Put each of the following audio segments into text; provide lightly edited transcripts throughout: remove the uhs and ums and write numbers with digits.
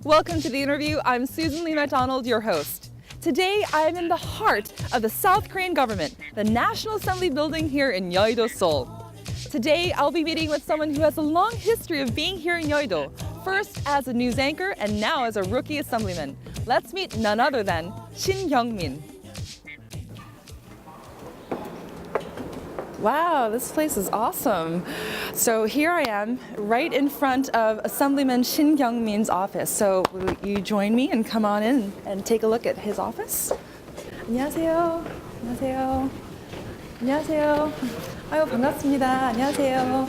Welcome to the interview. I'm Susan Lee MacDonald, your host. Today, I'm in the heart of the South Korean government, the National Assembly building here in Yeouido, Seoul. Today, I'll be meeting with someone who has a long history of being here in Yeouido, first as a news anchor and now as a rookie assemblyman. Let's meet none other than Shin Hyung-min. Wow, this place is awesome. So here I am, right in front of Assemblyman Shin Hyung-min's office. So will you join me and come on in and take a look at his office? 안녕하세요. 안녕하세요. 안녕하세요. 아유, 반갑습니다. 안녕하세요.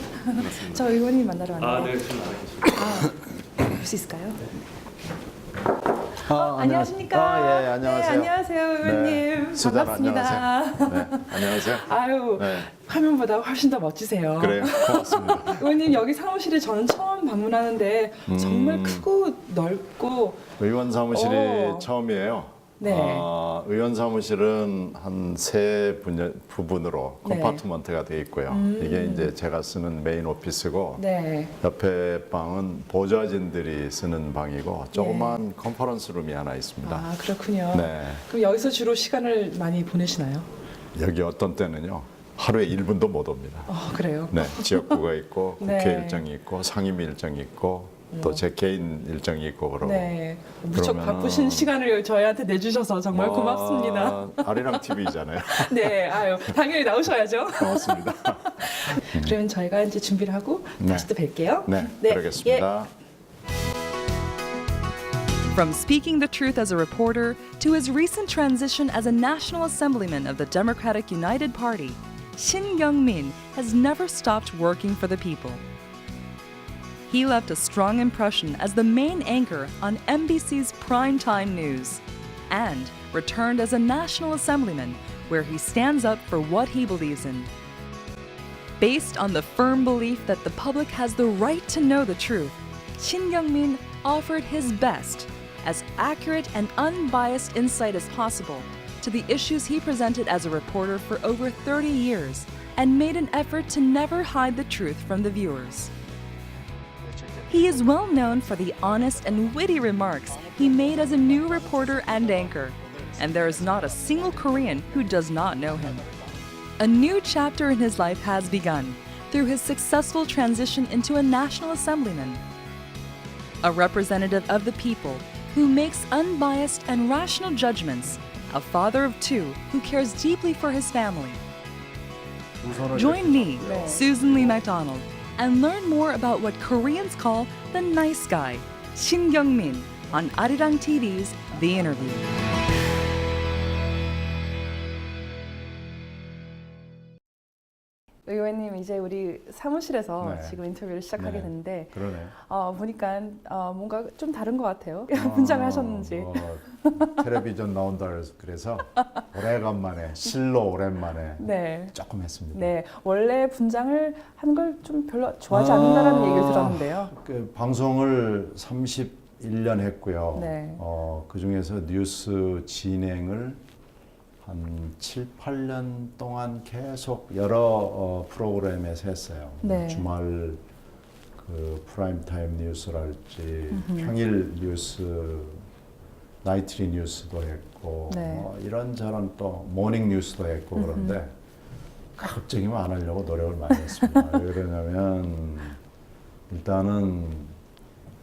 저 의원님 만나러 왔는데. 네, 지금 나와 계십니다. 볼 수 있을까요? 안녕하십니까? 예, 안녕하세요. 네, 안녕하세요, 의원님. 네, 수달 반갑습니다. 안녕하세요. 네, 안녕하세요. 아유, 네. 화면보다 훨씬 더 멋지세요. 그래요, 고맙습니다. 의원님, 여기 사무실에 저는 처음 방문하는데 정말 크고 넓고. 의원 사무실이 오. 처음이에요. 네. 의원 사무실은 한 세 부분으로 네. 컴파트먼트가 되어 있고요. 이게 이제 제가 쓰는 메인 오피스고, 네. 옆에 방은 보좌진들이 쓰는 방이고, 조그만 컨퍼런스 룸이 하나 있습니다. 아, 그렇군요. 네. 그럼 여기서 주로 시간을 많이 보내시나요? 여기 어떤 때는요, 하루에 1분도 못 옵니다. 그래요? 네, 지역구가 있고 국회 네. 일정이 있고 상임위 일정이 있고 또 제 개인 일정이 있고 그러고. 네. 무척 그러면은- 바쁘신 시간을 저희한테 내주셔서 정말 고맙습니다. 아리랑 TV잖아요. 네, 아유, 당연히 나오셔야죠. 고맙습니다. 그러면 저희가 이제 준비를 하고 네. 다시 또 뵐게요. 네, 네, 그러겠습니다. From speaking the truth as a reporter to his recent transition as a National Assemblyman of the Democratic United Party, Shin Hyung-min has never stopped working for the people. He left a strong impression as the main anchor on MBC's primetime news and returned as a National Assemblyman where he stands up for what he believes in. Based on the firm belief that the public has the right to know the truth, Shin Hyung-min offered his best, as accurate and unbiased insight as possible to the issues he presented as a reporter for over 30 years and made an effort to never hide the truth from the viewers. He is well known for the honest and witty remarks he made as a new reporter and anchor, and there is not a single Korean who does not know him. A new chapter in his life has begun through his successful transition into a National Assemblyman. A representative of the people who makes unbiased and rational judgments, a father of two who cares deeply for his family. Join me, Susan Lee MacDonald, and learn more about what Koreans call the nice guy, Shin Hyung-min, on Arirang TV's The Interview. 의원님, 이제 우리 사무실에서 네. 지금 인터뷰를 시작하게 네. 됐는데 그러네요. 보니까 뭔가 좀 다른 것 같아요. 분장을 하셨는지. 텔레비전 나온다 그래서 오래간만에 실로 오랜만에 네. 조금 했습니다. 네, 원래 분장을 한 걸 좀 별로 좋아하지 않는다는 얘기를 들었는데요. 그 방송을 31년 했고요. 네. 그 중에서 뉴스 진행을 한 7, 8년 동안 계속 여러 프로그램에서 했어요. 네. 주말 그 프라임 타임 뉴스랄지 평일 뉴스, 나이트리 뉴스도 했고 네. 이런저런 또 모닝 뉴스도 했고 그런데 가급적이면 안 하려고 노력을 많이 했습니다. 왜 그러냐면 일단은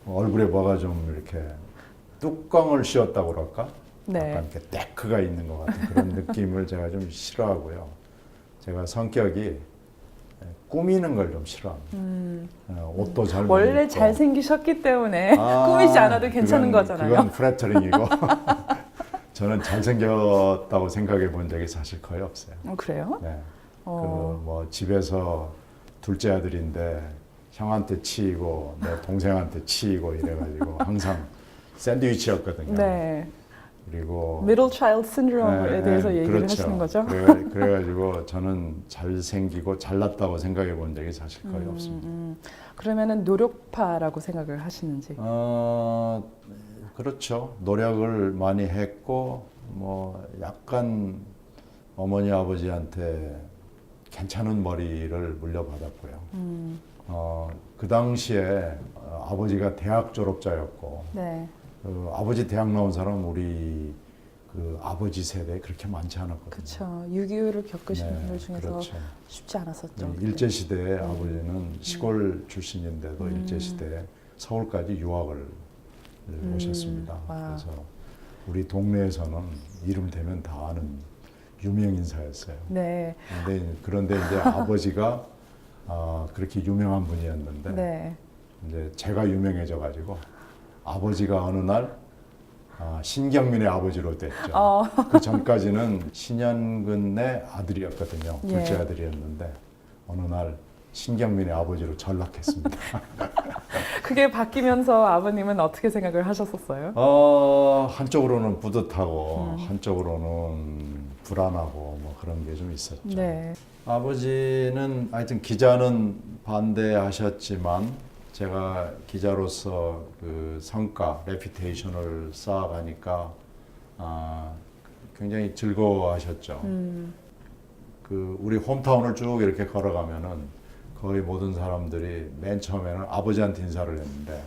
얼굴에 뭐가 좀 이렇게 뚜껑을 씌웠다고 그럴까? 네. 약간 이렇게 데크가 있는 것 같은 그런 느낌을 제가 좀 싫어하고요. 제가 성격이 꾸미는 걸 좀 싫어합니다. 옷도 잘 못 원래 입고. 잘생기셨기 때문에 꾸미지 않아도 괜찮은 그건, 거잖아요. 그건 플래터링이고 저는 잘생겼다고 생각해 본 적이 사실 거의 없어요. 그래요? 네. 어. 뭐 집에서 둘째 아들인데 형한테 치이고 내 동생한테 치이고 이래가지고 항상 샌드위치였거든요. 네. 그리고 middle child syndrome에 네, 대해서 얘기를 그렇죠. 하시는 거죠? 그래가지고 저는 잘생기고 잘났다고 생각해 본 적이 사실 거의 없습니다. 그러면은 노력파라고 생각을 하시는지? 그렇죠. 노력을 많이 했고 뭐 약간 어머니 아버지한테 괜찮은 머리를 물려받았고요. 그 당시에 아버지가 대학 졸업자였고 네. 아버지 대학 나온 사람 우리 그 아버지 세대에 그렇게 많지 않았거든요. 그렇죠. 6.25를 겪으신 네, 분들 중에서 그렇죠. 쉽지 않았었죠. 네, 그때. 일제시대에 아버지는 시골 출신인데도 일제시대에 서울까지 유학을 오셨습니다. 와. 그래서 우리 동네에서는 이름 대면 다 아는 유명 인사였어요. 네. 그런데 이제 아버지가 그렇게 유명한 분이었는데 네. 이제 제가 유명해져 가지고 아버지가 어느 날 신경민의 아버지로 됐죠. 그 전까지는 신현근의 아들이었거든요. 예. 둘째 아들이었는데 어느 날 신경민의 아버지로 전락했습니다. 그게 바뀌면서 아버님은 어떻게 생각을 하셨었어요? 한쪽으로는 뿌듯하고 한쪽으로는 불안하고 뭐 그런 게 좀 있었죠. 네. 아버지는 하여튼 기자는 반대하셨지만 제가 기자로서 그 성과, 레퓨테이션을 쌓아가니까 굉장히 즐거워하셨죠. 그 우리 홈타운을 쭉 이렇게 걸어가면은 거의 모든 사람들이 맨 처음에는 아버지한테 인사를 했는데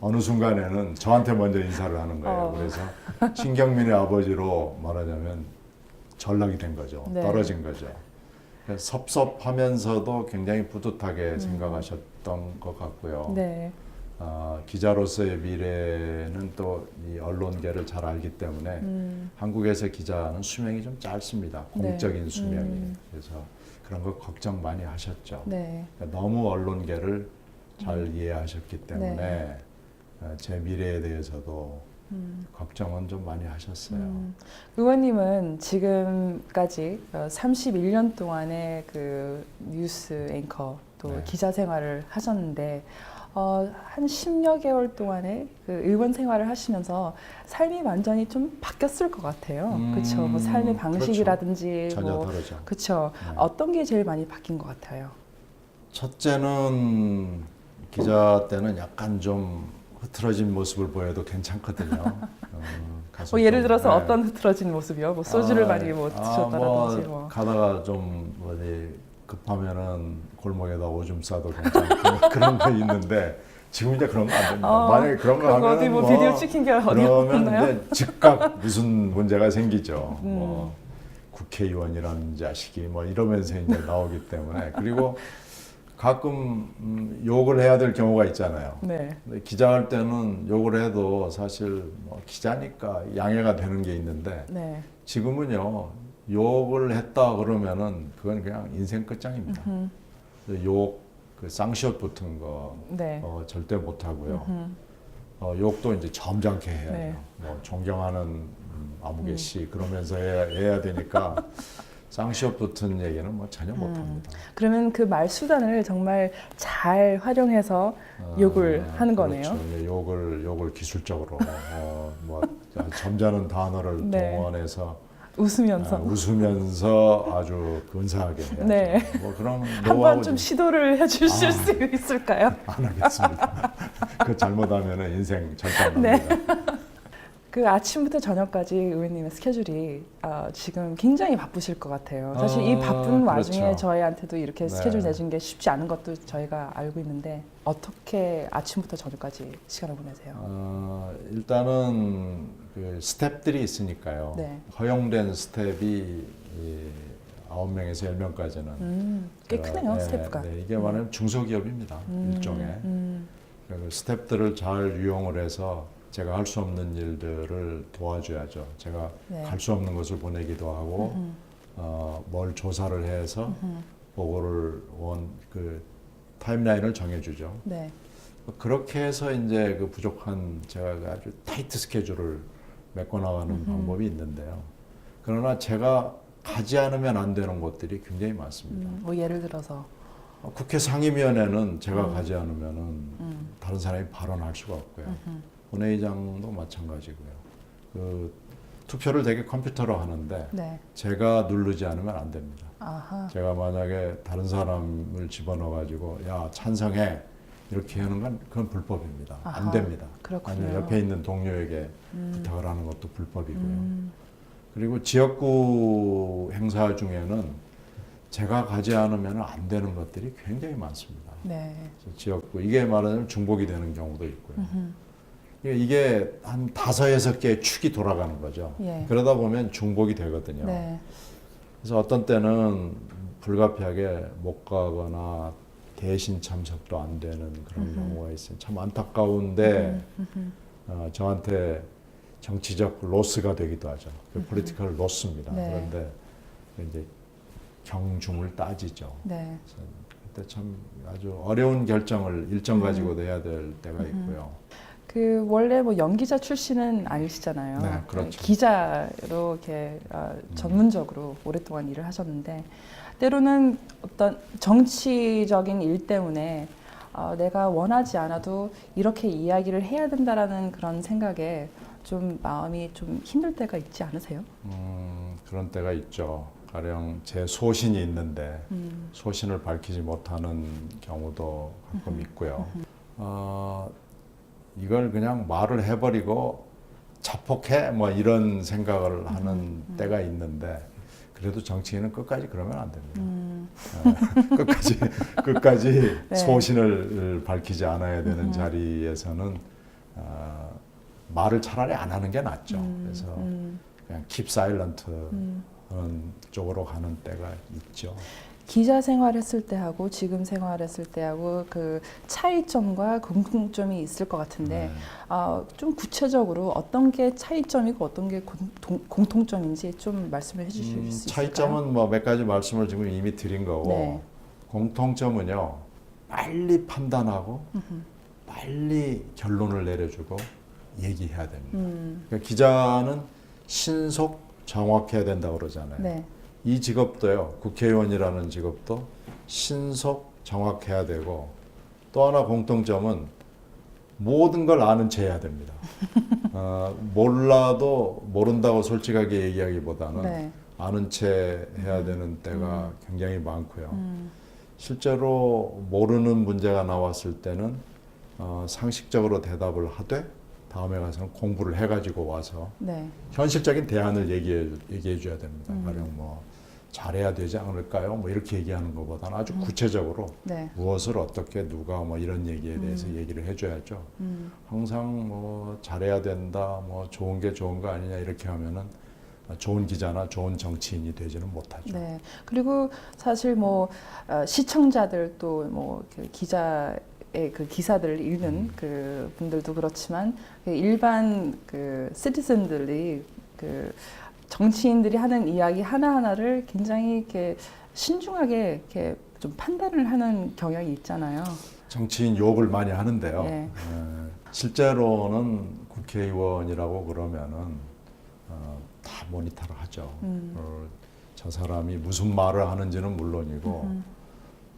어느 순간에는 저한테 먼저 인사를 하는 거예요. 그래서 신경민의 아버지로 말하자면 전락이 된 거죠. 네. 떨어진 거죠. 그래서 섭섭하면서도 굉장히 뿌듯하게 생각하셨던 것 같고요. 네. 기자로서의 미래는 또 이 언론계를 잘 알기 때문에 한국에서 기자는 수명이 좀 짧습니다. 공적인 수명이. 그래서 그런 거 걱정 많이 하셨죠. 네. 그러니까 너무 언론계를 잘 이해하셨기 때문에 제 미래에 대해서도 걱정은 좀 많이 하셨어요. 의원님은 지금까지 31년 동안의 그 뉴스 앵커 또 네. 기자 생활을 하셨는데 한 10여 개월 동안의 그 의원 생활을 하시면서 삶이 완전히 좀 바뀌었을 것 같아요. 그렇죠. 뭐 삶의 방식이라든지 전혀 뭐 다르죠. 그렇죠. 네. 어떤 게 제일 많이 바뀐 것 같아요? 첫째는 기자 때는 약간 좀 흐트러진 모습을 보여도 괜찮거든요. 가서 예를 좀, 들어서 네. 어떤 흐트러진 모습이요? 뭐 소주를 많이 못 드셨다라든지 뭐. 가다가 좀 어디 급하면은 골목에다 오줌 싸도 괜찮고 그런 거 있는데 지금 이제 그런 거 안 됩니다. 만약에 그런 거 하면 어디 뭐 비디오 찍힌 게 어디 그러면 없나요? 이제 즉각 무슨 문제가 생기죠. 뭐 국회의원이라는 자식이 뭐 이러면서 이제 나오기 때문에 그리고 가끔 욕을 해야 될 경우가 있잖아요. 네. 근데 기자할 때는 욕을 해도 사실 뭐 기자니까 양해가 되는 게 있는데 네. 지금은요 욕을 했다 그러면은 그건 그냥 인생 끝장입니다. 욕, 그 쌍시옷 붙은 거 네. 절대 못 하고요. 욕도 이제 점잖게 해야 돼요. 네. 뭐 존경하는 아무개 씨 그러면서 해야 되니까 쌍시옷 붙은 얘기는 뭐 전혀 못 합니다. 그러면 그 말 수단을 정말 잘 활용해서 욕을 하는 거네요. 그렇죠. 예, 욕을 기술적으로 뭐 점잖은 단어를 네. 동원해서 웃으면서 웃으면서 아주 근사하게 해야죠. 네. 뭐 그런 한 노하우 번 좀 시도를 해주실 수 있을까요? 안 하겠습니다. 그 잘못하면 인생 절단 네. 납니다. 그 아침부터 저녁까지 의원님의 스케줄이 지금 굉장히 바쁘실 것 같아요. 사실 이 바쁜 와중에 그렇죠. 저희한테도 이렇게 네. 스케줄 내준 게 쉽지 않은 것도 저희가 알고 있는데 어떻게 아침부터 저녁까지 시간을 보내세요? 일단은 그 스텝들이 있으니까요. 네. 허용된 스텝이 9명에서 10명까지는 꽤 크네요, 스태프가. 네, 이게 말하면 중소기업입니다. 일종의. 그 스텝들을 잘 유용을 해서 제가 할 수 없는 일들을 도와줘야죠. 제가 네. 갈 수 없는 것을 보내기도 하고 뭘 조사를 해서 보고를 그 타임라인을 정해주죠. 네. 그렇게 해서 이제 그 부족한 제가 아주 타이트 스케줄을 메꿔나가는 방법이 있는데요. 그러나 제가 가지 않으면 안 되는 곳들이 굉장히 많습니다. 뭐 예를 들어서 국회 상임위원회는 제가 가지 않으면은 다른 사람이 발언할 수가 없고요. 본회의장도 마찬가지고요. 그 투표를 되게 컴퓨터로 하는데 네. 제가 누르지 않으면 안 됩니다. 아하. 제가 만약에 다른 사람을 집어넣어 가지고 야 찬성해 이렇게 하는 건 그건 불법입니다. 아하, 안 됩니다. 그렇군요. 아니면 옆에 있는 동료에게 부탁을 하는 것도 불법이고요. 그리고 지역구 행사 중에는 제가 가지 않으면 안 되는 것들이 굉장히 많습니다. 네. 그래서 지역구 이게 말하자면 중복이 되는 경우도 있고요. 이게 한 5, 6개의 축이 돌아가는 거죠. 예. 그러다 보면 중복이 되거든요. 네. 그래서 어떤 때는 불가피하게 못 가거나 대신 참석도 안 되는 그런 경우가 있어요. 참 안타까운데 저한테 정치적 로스가 되기도 하죠. 그 포리티컬 로스입니다. 네. 그런데 이제 경중을 따지죠. 네. 그래서 그때 참 아주 어려운 결정을 일정 가지고도 해야 될 때가 있고요. 그 원래 뭐 연기자 출신은 아니시잖아요. 네, 그렇죠. 기자로 이렇게 전문적으로 오랫동안 일을 하셨는데 때로는 어떤 정치적인 일 때문에 내가 원하지 않아도 이렇게 이야기를 해야 된다라는 그런 생각에 좀 마음이 좀 힘들 때가 있지 않으세요? 그런 때가 있죠. 가령 제 소신이 있는데 소신을 밝히지 못하는 경우도 가끔 있고요. 이걸 그냥 말을 해버리고 자폭해 뭐 이런 생각을 하는 때가 있는데 그래도 정치인은 끝까지 그러면 안 됩니다. 끝까지 네. 소신을 밝히지 않아야 되는 자리에서는 말을 차라리 안 하는 게 낫죠. 그래서 그냥 keep silent 그런 쪽으로 가는 때가 있죠. 기자 생활했을 때하고 지금 생활했을 때하고 그 차이점과 공통점이 있을 것 같은데 좀 구체적으로 어떤 게 차이점이고 어떤 게 공통점인지 좀 말씀을 해주실 수 있을까요? 차이점은 뭐 몇 가지 말씀을 지금 이미 드린 거고 네. 공통점은요 빨리 판단하고 빨리 결론을 내려주고 얘기해야 됩니다. 그러니까 기자는 신속 정확해야 된다고 그러잖아요. 네. 이 직업도요, 국회의원이라는 직업도 신속 정확해야 되고 또 하나 공통점은 모든 걸 아는 체 해야 됩니다. 몰라도 모른다고 솔직하게 얘기하기보다는 네. 아는 체 해야 되는 때가 굉장히 많고요. 실제로 모르는 문제가 나왔을 때는 상식적으로 대답을 하되 다음에 가서는 공부를 해가지고 와서 네. 현실적인 대안을 얘기해 줘야 됩니다. 가령 뭐 잘해야 되지 않을까요? 뭐 이렇게 얘기하는 것보다는 아주 구체적으로 네. 무엇을 어떻게 누가 뭐 이런 얘기에 대해서 얘기를 해줘야죠. 항상 뭐 잘해야 된다, 뭐 좋은 게 좋은 거 아니냐 이렇게 하면은 좋은 기자나 좋은 정치인이 되지는 못하죠. 네. 그리고 사실 뭐 시청자들 또 뭐 기자의 그 기사들을 읽는 그 분들도 그렇지만 그 일반 그 시티즌들이 그 정치인들이 하는 이야기 하나하나를 굉장히 이렇게 신중하게 이렇게 좀 판단을 하는 경향이 있잖아요. 정치인 욕을 많이 하는데요. 네. 실제로는 국회의원이라고 그러면은 다 모니터를 하죠. 저 사람이 무슨 말을 하는지는 물론이고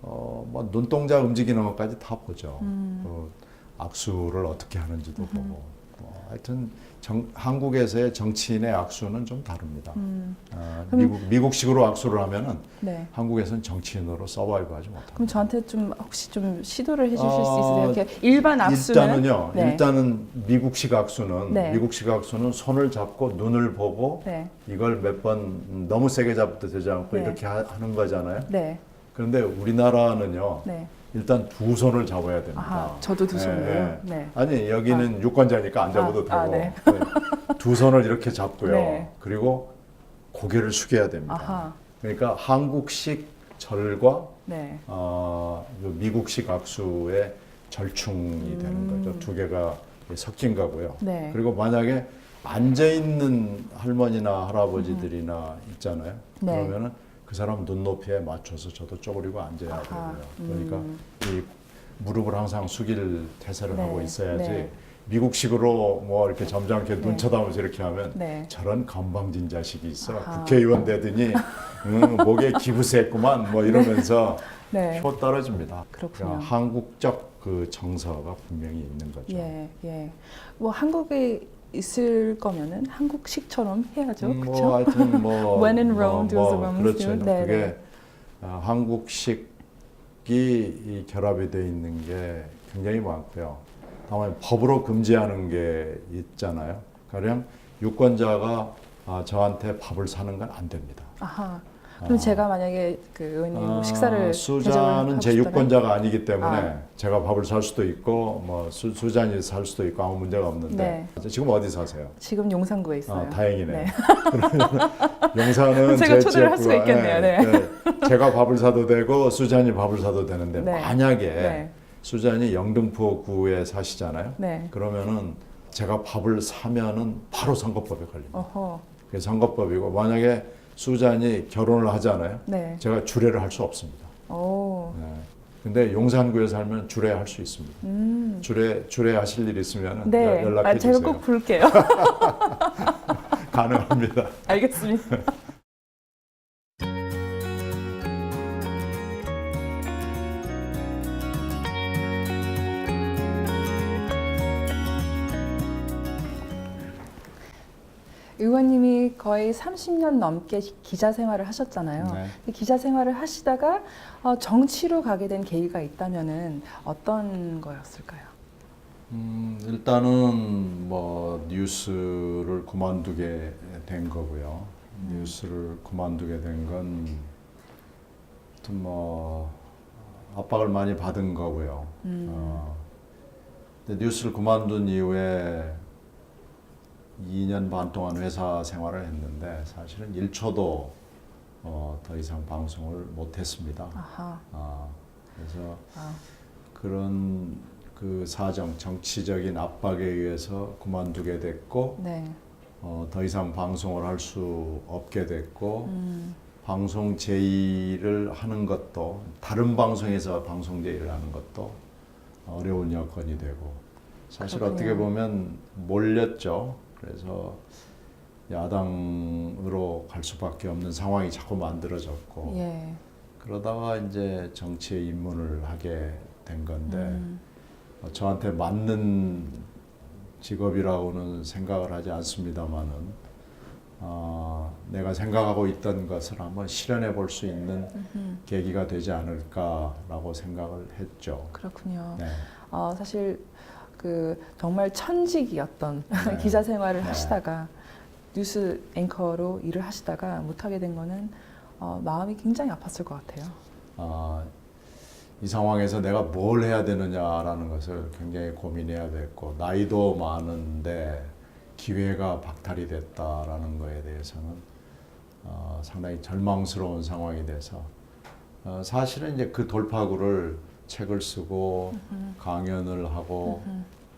뭐 눈동자 움직이는 것까지 다 보죠. 악수를 어떻게 하는지도 보고. 하여튼 한국에서의 정치인의 악수는 좀 다릅니다. 미국식으로 악수를 하면은 네. 한국에서는 정치인으로 서바이브하지 못합니다. 그럼 저한테 좀 혹시 좀 시도를 해주실 수 있으세요? 이렇게 일반 악수는 일단은요. 네. 일단은 미국식 악수는 네. 미국식 악수는 손을 잡고 눈을 보고 네. 이걸 몇 번 너무 세게 잡도 되지 않고 네. 이렇게 하는 거잖아요. 네. 그런데 우리나라는요. 네. 일단 두 손을 잡아야 됩니다. 아하, 저도 두 손으로요? 네. 아니 여기는 유권자니까 안 잡아도 되고 네. 두 손을 이렇게 잡고요. 네. 그리고 고개를 숙여야 됩니다. 아하. 그러니까 한국식 절과 네. 미국식 악수의 절충이 되는 거죠. 두 개가 섞인 거고요. 네. 그리고 만약에 앉아 있는 할머니나 할아버지들이나 있잖아요. 네. 그러면은 그 사람 눈높이에 맞춰서 저도 쪼그리고 앉아야 아하. 되고요. 그러니까 이 무릎을 항상 숙일 태세를 네. 하고 있어야지. 네. 미국식으로 뭐 이렇게 점잖게 눈 쳐다보면서 이렇게 하면 네. 저런 건방진 자식이 있어. 아하. 국회의원 되더니 목에 기부세했구만 뭐 이러면서 네. 표 떨어집니다. 그렇군요. 그러니까 한국적 그 정서가 분명히 있는 거죠. 예, 예. 뭐 한국의 있을 거면은 한국식처럼 해야죠. 그렇죠? 뭐 하여튼 뭐 When in Rome, do as the Romans 그렇죠. do. 네, 그게 네. 한국식이 이 결합이 돼 있는 게 굉장히 많고요. 다만 법으로 금지하는 게 있잖아요. 가령 유권자가 저한테 밥을 사는 건 안 됩니다. 아하. 그럼 제가 만약에 그 의원님 식사를 수잔은 제 유권자가 아니기 때문에 아. 제가 밥을 살 수도 있고 뭐 수잔이 살 수도 있고 아무 문제가 없는데 지금 어디 사세요? 지금 용산구에 있어요. 다행이네. 네. 그러면 용산은 제가 제 초대를 할 수가 지역구가, 있겠네요. 네. 제가 밥을 사도 되고 수잔이 밥을 사도 되는데 네. 만약에 네. 수잔이 영등포구에 사시잖아요. 네. 그러면은 제가 밥을 사면은 바로 선거법에 걸립니다. 어허. 그게 선거법이고 만약에 수잔이 결혼을 하잖아요. 네. 제가 주례를 할 수 없습니다. 오. 네. 근데 용산구에 살면 주례할 수 있습니다. 주례 하실 일 있으면 네. 연락해 제가 주세요. 꼭 부를게요. 가능합니다. 알겠습니다. 의원님이 거의 30년 넘게 기자 생활을 하셨잖아요. 네. 기자 생활을 하시다가 정치로 가게 된 계기가 있다면은 어떤 거였을까요? 일단은 뭐 뉴스를 그만두게 된 거고요. 뉴스를 그만두게 된 건 뭐 압박을 많이 받은 거고요. 근데 뉴스를 그만둔 이후에 2년 반 동안 회사 생활을 했는데 사실은 1초도 더 이상 방송을 못했습니다. 아하. 그래서 아. 그런 그 사정, 정치적인 압박에 의해서 그만두게 됐고 네. 더 이상 방송을 할 수 없게 됐고 방송 제의를 하는 것도 다른 방송에서 방송 제의를 하는 것도 어려운 여건이 되고 사실 그렇군요. 어떻게 보면 몰렸죠. 그래서 야당으로 갈 수밖에 없는 상황이 자꾸 만들어졌고 예. 그러다가 이제 정치에 입문을 하게 된 건데 저한테 맞는 직업이라고는 생각을 하지 않습니다만은 내가 생각하고 있던 것을 한번 실현해 볼 수 있는 계기가 되지 않을까라고 생각을 했죠. 그렇군요. 네. 사실 그 정말 천직이었던 네. 기자 생활을 네. 하시다가 뉴스 앵커로 일을 하시다가 못하게 된 거는 마음이 굉장히 아팠을 것 같아요. 이 상황에서 내가 뭘 해야 되느냐라는 것을 굉장히 고민해야 됐고 나이도 많은데 기회가 박탈이 됐다라는 거에 대해서는 상당히 절망스러운 상황이 돼서 사실은 이제 그 돌파구를 책을 쓰고 강연을 하고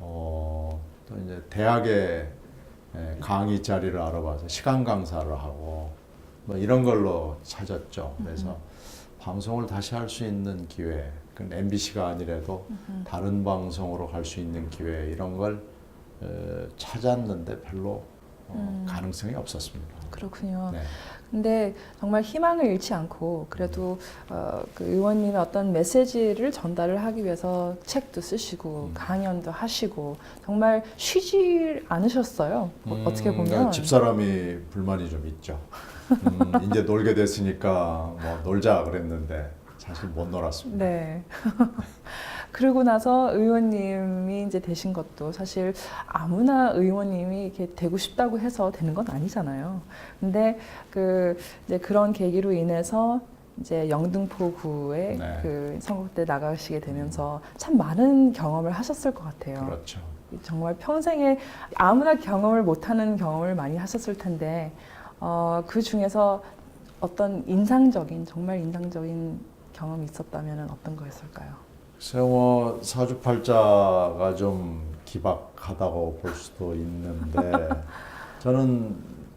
또 이제 대학에 강의 자리를 알아봐서 시간 강사를 하고 뭐 이런 걸로 찾았죠. 그래서 방송을 다시 할 수 있는 기회, 그건 MBC가 아니라도 다른 방송으로 갈 수 있는 기회 이런 걸 찾았는데 별로 가능성이 없었습니다. 그렇군요. 네. 근데 정말 희망을 잃지 않고 그래도 그 의원님의 어떤 메시지를 전달을 하기 위해서 책도 쓰시고 강연도 하시고 정말 쉬지 않으셨어요. 어떻게 보면 그러니까 집사람이 불만이 좀 있죠. 이제 놀게 됐으니까 뭐 놀자 그랬는데 사실 못 놀았습니다. 네. 그러고 나서 의원님이 이제 되신 것도 사실 아무나 의원님이 이렇게 되고 싶다고 해서 되는 건 아니잖아요. 근데 이제 그런 계기로 인해서 이제 영등포구에 네. 그 선거 때 나가시게 되면서 참 많은 경험을 하셨을 것 같아요. 그렇죠. 정말 평생에 아무나 경험을 못하는 경험을 많이 하셨을 텐데 그 중에서 어떤 정말 인상적인 경험이 있었다면 어떤 거였을까요? 글쎄요, 뭐 사주팔자가 좀 기박하다고 볼 수도 있는데 저는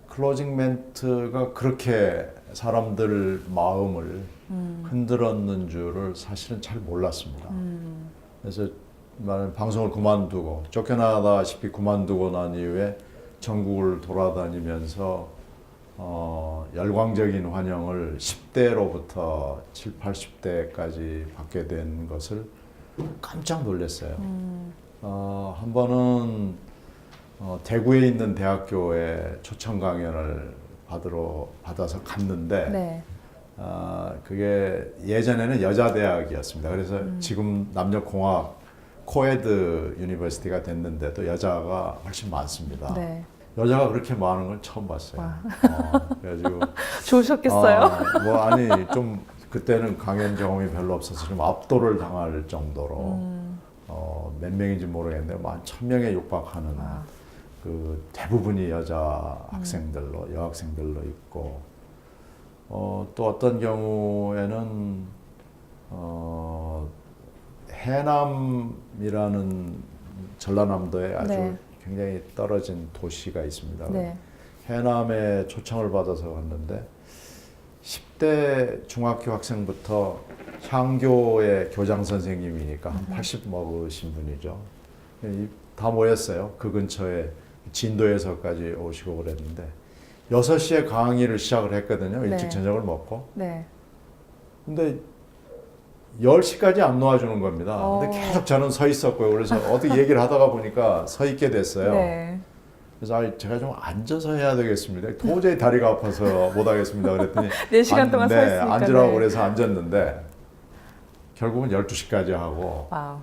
클로징 멘트가 그렇게 사람들 마음을 흔들었는 줄을 사실은 잘 몰랐습니다. 그래서 방송을 그만두고 쫓겨나다시피 그만두고 난 이후에 전국을 돌아다니면서 열광적인 환영을 10대로부터 7, 80대까지 받게 된 것을 깜짝 놀랐어요. 한 번은 대구에 있는 대학교에 초청 강연을 받아서 갔는데 네. 그게 예전에는 여자 대학이었습니다. 그래서 지금 남녀공학 코에드 유니버시티가 됐는데도 여자가 훨씬 많습니다. 네. 여자가 그렇게 많은 걸 처음 봤어요. 그래가지고 좋으셨겠어요? 아니 좀 그때는 강연 경험이 별로 없어서 좀 압도를 당할 정도로 몇 명인지 모르겠는데 한 1,000명에 육박하는 그 대부분이 여자 학생들로 여학생들로 있고 또 어떤 경우에는 해남이라는 전라남도에 아주 네. 굉장히 떨어진 도시가 있습니다. 네. 해남에 초청을 받아서 갔는데 10대 중학교 학생부터 향교의 교장 선생님이니까 한 80 먹으신 분이죠. 다 모였어요. 그 근처에 진도에서까지 오시고 그랬는데 6시에 강의를 시작을 했거든요. 일찍 네. 저녁을 먹고. 네. 근데 10시까지 안 놓아주는 겁니다. 근데 계속 저는 서 있었고요. 그래서 어떻게 얘기를 하다가 보니까 서 있게 됐어요. 네. 그래서 제가 좀 앉아서 해야 되겠습니다. 도저히 다리가 아파서 못 하겠습니다. 그랬더니 4시간 동안 서 있으니까. 앉으라고 네. 그래서 앉았는데 결국은 12시까지 하고 와우.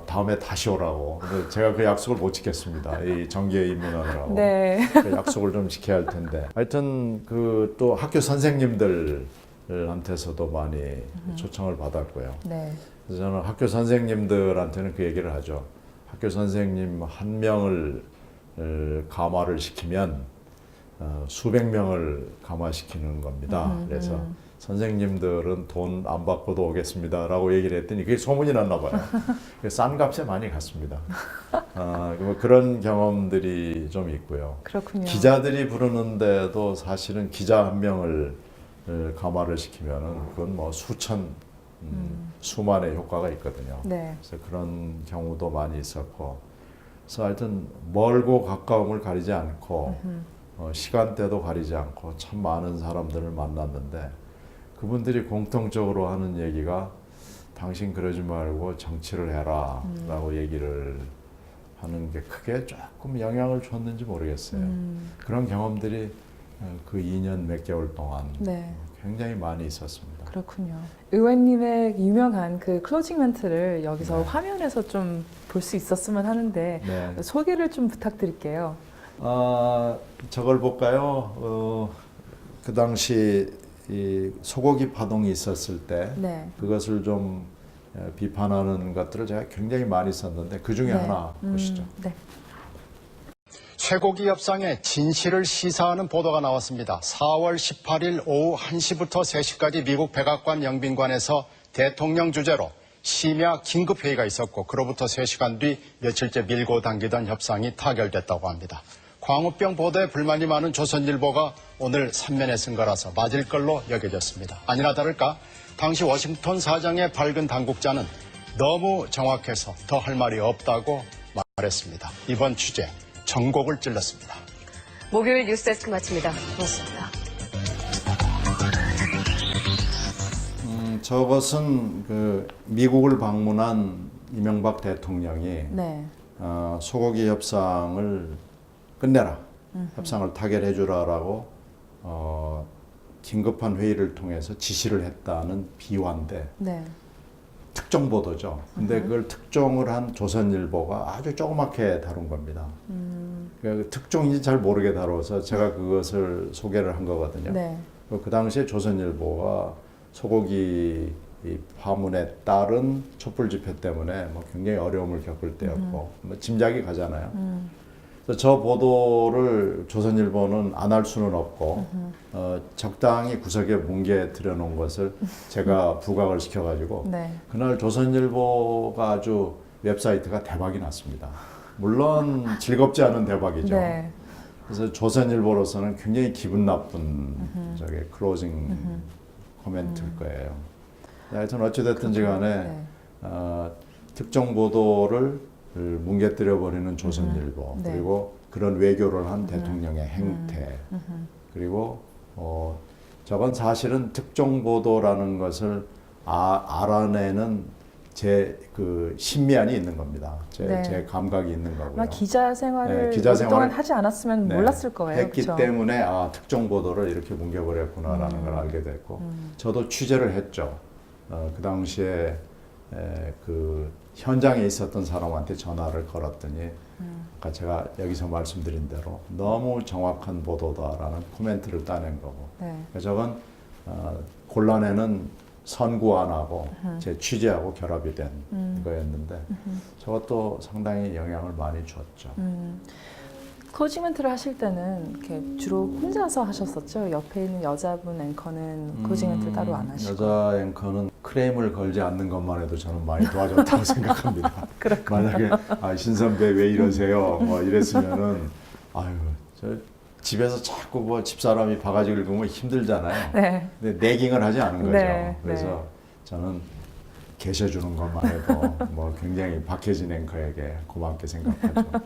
다음에 다시 오라고. 근데 제가 그 약속을 못 지켰습니다. 이 정기에 입문하느라고. 네. 그 약속을 좀 지켜야 할 텐데. 하여튼 그 또 학교 선생님들한테서도 많이 초청을 받았고요. 네. 그래서 저는 학교 선생님들한테는 그 얘기를 하죠. 학교 선생님 한 명을 감화를 시키면 수백 명을 감화시키는 겁니다. 그래서 선생님들은 돈 안 받고도 오겠습니다라고 얘기를 했더니 그게 소문이 났나 봐요. 싼 값에 많이 갔습니다. 그런 경험들이 좀 있고요. 그렇군요. 기자들이 부르는데도 사실은 기자 한 명을 감화를 시키면은 그건 뭐 수만의 효과가 있거든요. 네. 그래서 그런 경우도 많이 있었고, 그래서 하여튼 멀고 가까움을 가리지 않고 시간대도 가리지 않고 참 많은 사람들을 만났는데 그분들이 공통적으로 하는 얘기가 당신 그러지 말고 정치를 해라 라고 얘기를 하는 게 크게 조금 영향을 줬는지 모르겠어요. 그런 경험들이 그 2년 몇 개월 동안 네. 굉장히 많이 있었습니다. 그렇군요. 의원님의 유명한 그 클로징 멘트를 여기서 네. 화면에서 좀 볼 수 있었으면 하는데 네. 소개를 좀 부탁드릴게요. 저걸 볼까요? 그 당시 이 소고기 파동이 있었을 때 네. 그것을 좀 비판하는 것들을 제가 굉장히 많이 썼는데 그 중에 네. 하나 보시죠. 네. 쇠고기 협상의 진실을 시사하는 보도가 나왔습니다. 4월 18일 오후 1시부터 3시까지 미국 백악관 영빈관에서 대통령 주재로 심야 긴급회의가 있었고 그로부터 3시간 뒤 며칠째 밀고 당기던 협상이 타결됐다고 합니다. 광우병 보도에 불만이 많은 조선일보가 오늘 3면에 쓴 거라서 맞을 걸로 여겨졌습니다. 아니나 다를까 당시 워싱턴 사장의 밝은 당국자는 너무 정확해서 더 할 말이 없다고 말했습니다. 이번 취재 전곡을 찔렀습니다. 목요일 뉴스데스크 마칩니다. 고맙습니다. 저것은 그 미국을 방문한 이명박 대통령이 네. 소고기 협상을 끝내라, 협상을 타결해 주라라고 긴급한 회의를 통해서 지시를 했다는 비화인데 네. 특종 보도죠. 근데 그걸 특종을 한 조선일보가 아주 조그맣게 다룬 겁니다. 그러니까 특종인지 잘 모르게 다뤄서 제가 그것을 소개를 한 거거든요. 네. 그 당시에 조선일보가 소고기 이 파문에 따른 촛불 집회 때문에 뭐 굉장히 어려움을 겪을 때였고 뭐 짐작이 가잖아요. 그래서 저 보도를 조선일보는 안 할 수는 없고 적당히 구석에 뭉개 들여놓은 것을 제가 부각을 시켜가지고 네. 그날 조선일보가 아주 웹사이트가 대박이 났습니다. 물론 즐겁지 않은 대박이죠. 네. 그래서 조선일보로서는 굉장히 기분 나쁜 저게 클로징 코멘트일 거예요. 하여튼 어찌됐든지 간에 네. 특정 보도를 뭉개뜨려 버리는 조선일보 네. 그리고 그런 외교를 한 대통령의 행태 그리고 저건 사실은 특정 보도라는 것을 알아내는 제 그 신미안이 있는 겁니다. 네. 제 감각이 있는 거고요. 아마 기자 생활을 네, 기자 오랫동안 생활을- 하지 않았으면 네, 몰랐을 거예요. 했기 그쵸? 때문에 특정 보도를 이렇게 뭉개버렸구나라는 걸 알게 됐고 저도 취재를 했죠. 그 당시에 그 현장에 있었던 사람한테 전화를 걸었더니 아까 제가 여기서 말씀드린 대로 너무 정확한 보도다라는 코멘트를 따낸 거고 네. 저건 곤란에는 선구 안 하고 제 취재하고 결합이 된 거였는데 저것도 상당히 영향을 많이 줬죠. 클로징 멘트를 하실 때는 이렇게 주로 혼자서 하셨었죠? 옆에 있는 여자분 앵커는 클로징 멘트를 따로 안 하시고. 여자 앵커는 크레임을 걸지 않는 것만 해도 저는 많이 도와줬다고 생각합니다. 만약에 신 선배 왜 이러세요? 뭐 이랬으면은 아유 저 집에서 자꾸 뭐 집사람이 바가지 긁으면 힘들잖아요. 네. 근데 내깅을 하지 않은 거죠. 네, 그래서 네. 저는 계셔주는 것만 해도 뭐 굉장히 박혜진 앵커에게 고맙게 생각하죠.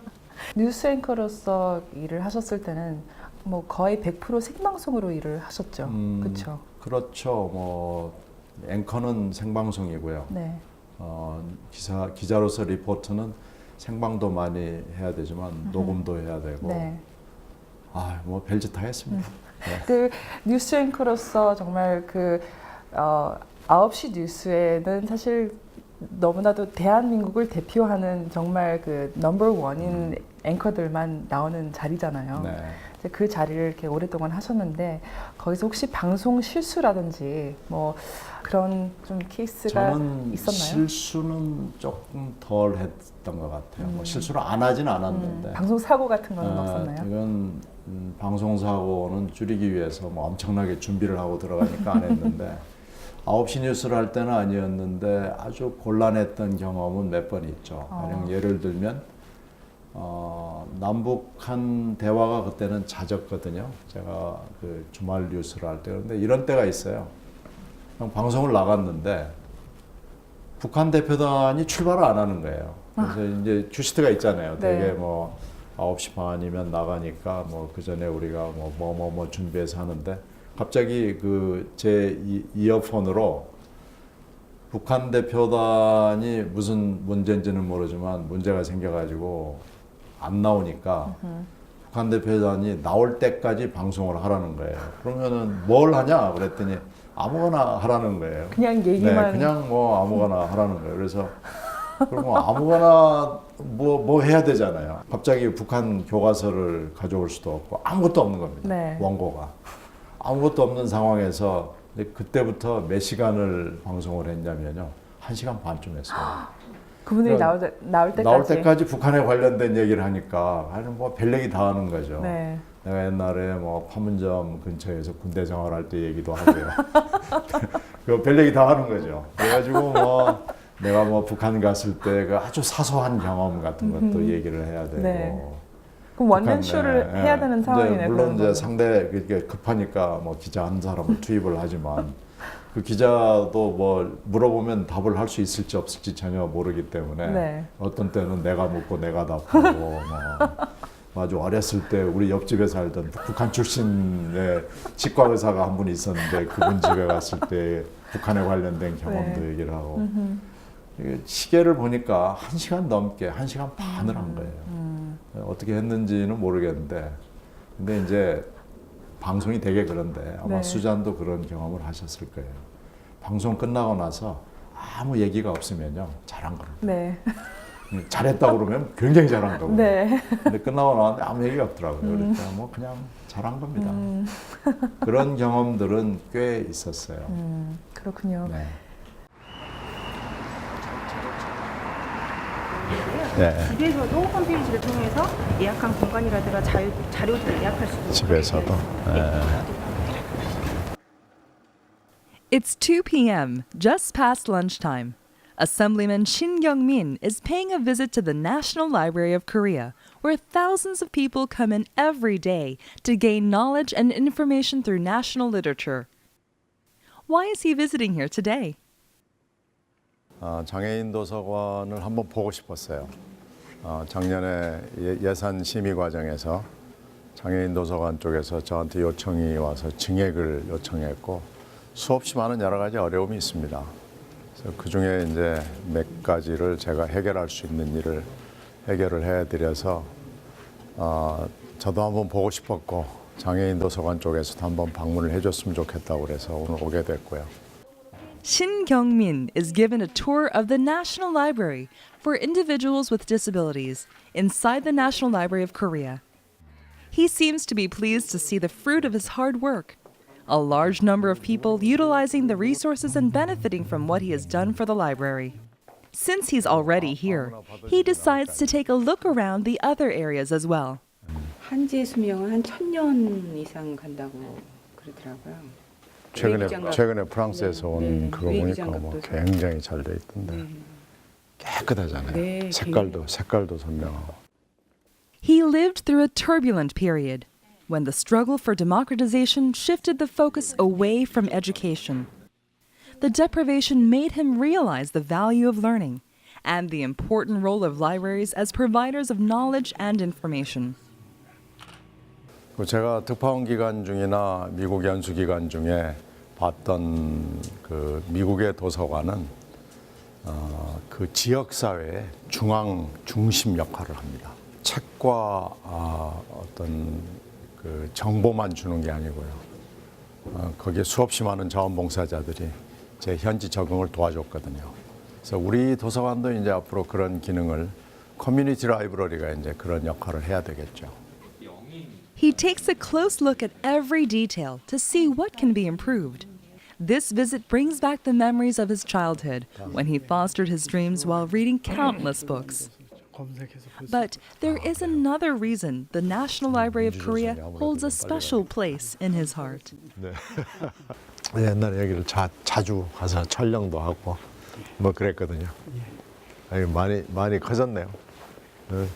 뉴스 앵커로서 일을 하셨을 때는 뭐 거의 100% 생방송으로 일을 하셨죠. 그렇죠. 그렇죠. 뭐 앵커는 생방송이고요. 네. 기자로서 리포트는 생방도 많이 해야 되지만 녹음도 해야 되고 네. 뭐 별짓 다 했습니다. 네. 그 뉴스 앵커로서 정말 9시 뉴스에는 사실 너무나도 대한민국을 대표하는 정말 그 넘버 원인 앵커들만 나오는 자리잖아요. 네. 이제 그 자리를 이렇게 오랫동안 하셨는데 거기서 혹시 방송 실수라든지 뭐 그런 좀 케이스가 저는 있었나요? 실수는 조금 덜 했던 것 같아요. 뭐 실수를 안 하진 않았는데. 방송 사고 같은 건 없었나요? 이건 방송 사고는 줄이기 위해서 뭐 엄청나게 준비를 하고 들어가니까 안 했는데 9시 뉴스를 할 때는 아니었는데 아주 곤란했던 경험은 몇 번 있죠. 가령 예를 들면 남북한 대화가 그때는 잦았거든요. 제가 그 주말 뉴스를 할 때. 그런데 이런 때가 있어요. 그냥 방송을 나갔는데 북한 대표단이 출발을 안 하는 거예요. 그래서 이제 큐시트가 있잖아요. 네. 되게 뭐 9시 반이면 나가니까 뭐 그 전에 우리가 뭐 준비해서 하는데 갑자기 그 제 이어폰으로 북한 대표단이 무슨 문제인지는 모르지만 문제가 생겨가지고 안 나오니까 북한 대표단이 나올 때까지 방송을 하라는 거예요. 그러면은 뭘 하냐 그랬더니 아무거나 하라는 거예요. 그냥 얘기만. 네, 그냥 뭐 아무거나 하라는 거예요. 그래서 그럼 아무거나 뭐 해야 되잖아요. 갑자기 북한 교과서를 가져올 수도 없고 아무것도 없는 겁니다. 네. 원고가 아무것도 없는 상황에서 그때부터 몇 시간을 방송을 했냐면요. 1시간 반쯤 했어요. 그분들이 그러니까 나올 때까지. 나올 때까지 북한에 관련된 얘기를 하니까 뭐 별 얘기 다 하는 거죠. 네. 내가 옛날에 뭐 판문점 근처에서 군대 생활할 때 얘기도 하고요. 별 얘기 다 하는 거죠. 그래가지고 뭐 내가 뭐 북한 갔을 때 그 아주 사소한 경험 같은 것도 얘기를 해야 되고. 네. 그럼 원맨 쇼를 네, 해야 되는 상황이네요. 물론 이제 그런 상대 급하니까 뭐 기자 한 사람을 투입을 하지만 그 기자도 뭐 물어보면 답을 할 수 있을지 없을지 전혀 모르기 때문에 네. 어떤 때는 내가 묻고 내가 답하고 뭐 아주 어렸을 때 우리 옆집에 살던 북한 출신의 치과 의사가 한 분 있었는데 그분 집에 갔을 때 북한에 관련된 경험도 네. 얘기를 하고 이게 시계를 보니까 1시간 넘게 1시간 반을 한 거예요. 어떻게 했는지는 모르겠는데 근데 이제 방송이 되게 그런데 아마 네. 수잔도 그런 경험을 하셨을 거예요. 방송 끝나고 나서 아무 얘기가 없으면요 잘한 겁니다. 네. 잘했다고 그러면 굉장히 잘한 거고. 네. 근데 끝나고 나왔는데 아무 얘기가 없더라고요. 그러니까 뭐 그냥 잘한 겁니다. 그런 경험들은 꽤 있었어요. 그렇군요. 네. 네. 집에서도 홈페이지를 통해서 예약한 공간이라든가 자료들을 예약할 수 있는 집에서도. 네. It's 2 p.m., just past lunchtime. Assemblyman Shin Young-min is paying a visit to the National Library of Korea, where thousands of people come in every day to gain knowledge and information through national literature. Why is he visiting here today? 장애인 도서관을 한번 보고 싶었어요. 작년에 예산 심의 과정에서 장애인 도서관 쪽에서 저한테 요청이 와서 증액을 요청했고 수없이 많은 여러 가지 어려움이 있습니다. 그래서 그 중에 이제 몇 가지를 제가 해결할 수 있는 일을 해결을 해드려서 저도 한번 보고 싶었고 장애인 도서관 쪽에서도 한번 방문을 해줬으면 좋겠다고 그래서 오늘 오게 됐고요. Shin Kyung-min is given a tour of the National Library for individuals with disabilities inside the National Library of Korea. He seems to be pleased to see the fruit of his hard work. A large number of people utilizing the resources and benefiting from what he has done for the library. Since he's already here, he decides to take a look around the other areas as well. 한지의 수명은 한 1000년 이상 간다고 그러더라고요. 최근에 프랑스에서 온 네, 그거 보니까 외기장갑도 뭐 사- 굉장히 잘 돼 있던데 깨끗하잖아요. 네, 색깔도 선명하고. He lived through a turbulent period when the struggle for democratization shifted the focus away from education. The deprivation made him realize the value of learning and the important role of libraries as providers of knowledge and information. 제가 특파원 기간 중이나 미국 연수 기간 중에 봤던 그 미국의 도서관은 그 지역 사회의 중심 역할을 합니다. 책과 어떤 그 정보만 주는 게 아니고요. 거기에 수없이 많은 자원봉사자들이 제 현지 적응을 도와줬거든요. 그래서 우리 도서관도 이제 앞으로 그런 기능을 커뮤니티 라이브러리가 이제 그런 역할을 해야 되겠죠. He takes a close look at every detail to see what can be improved. This visit brings back the memories of his childhood when he fostered his dreams while reading countless books. But there is another reason the National Library of Korea holds a special place in his heart. 옛날에 여기를 자주 가서 촬영도 하고 뭐 그랬거든요. 여기 많이 커졌네요.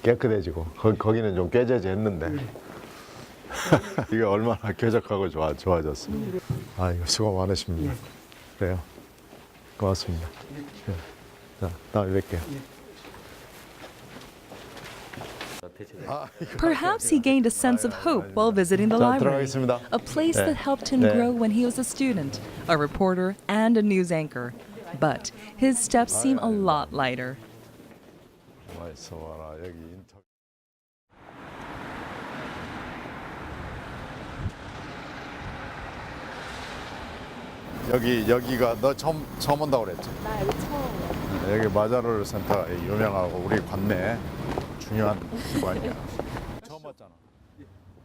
깨끗해지고 거기는 좀 깨져졌는데 이게 얼마나 쾌적하고 좋아졌습니다. 이거 수고 많으십니다. 그래요. 고맙습니다. 자, 다음에 뵐게요. Perhaps he gained a sense of hope while visiting the 자, library, 들어가겠습니다. a place 네. that helped him 네. grow when he was a student, a reporter, and a news anchor. But his steps seem a lot lighter. 와있어 봐라 여기 인터. 여기가 너 처음 온다고 그랬지? 나 여기 처음. 여기 마자르 센터가 유명하고 우리 관내 중요한 기관이야. 처음 왔잖아.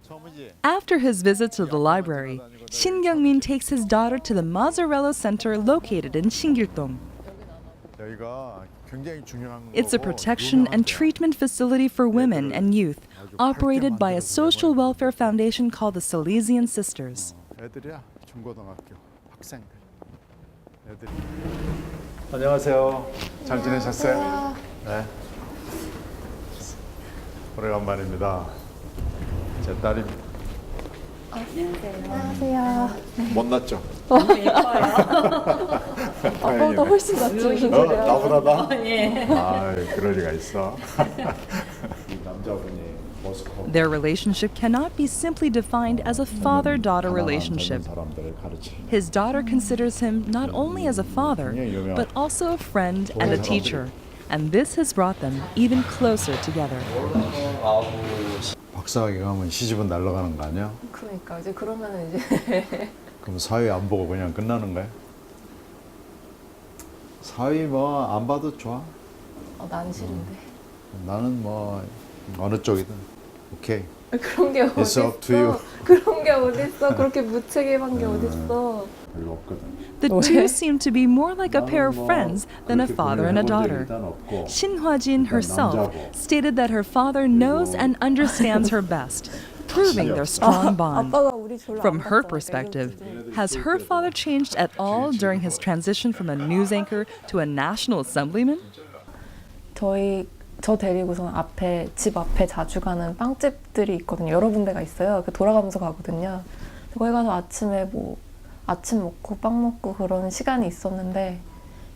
처음이지? After his visit to the library, Shin Kyung-min takes his daughter to the Mazzarello Center located in Shingyuldong. 여기가 굉장히 중요한 It's a protection and treatment facility for women and youth, operated by a social welfare foundation called the Salesian Sisters. 애들이야 중고등학교 학생들. 애들. 안녕하세요. 잘 지내셨어요? 네. 오래간만입니다. 제 딸입니다. 안녕하세요. 못났죠? 아빠보다 훨씬 낫죠. 나보다 나? 예. 그럴 리가 있어. 이 남자분이 모스코 Their relationship cannot be simply defined as a father-daughter relationship. 사람들을 가르치. His daughter considers him not only as a father, but also a friend and a teacher. And this has brought them even closer together. 박사학위 가면 시집은 날라가는 거 아니야? 그러니까 이제 그러면은 이제 그럼 사회 안 보고 그냥 끝나는 거야? 사회 뭐 안 봐도 좋아. 난 싫은데. 나는 뭐 어느 쪽이든 오케이. 그런 게 It's up to you. 어딨어? 그런 게 어딨어? 그렇게 무책임한 게 어딨어? 별로 없거든. The two seem to be more like a pair of friends than a father and a daughter. Shin Hwa-jin herself stated that her father knows and understands her best, proving their strong bond. 아빠가 우리 졸라 From 안 her 봤잖아, perspective, 배우지. has her father changed at all during his transition from a news anchor to a national assemblyman? 저 데리고서 집 앞에 자주 가는 빵집들이 있거든요. 여러 군데가 있어요. 돌아가면서 가거든요. 거기 가서 아침에 아침 먹고 빵 먹고 그런 시간이 있었는데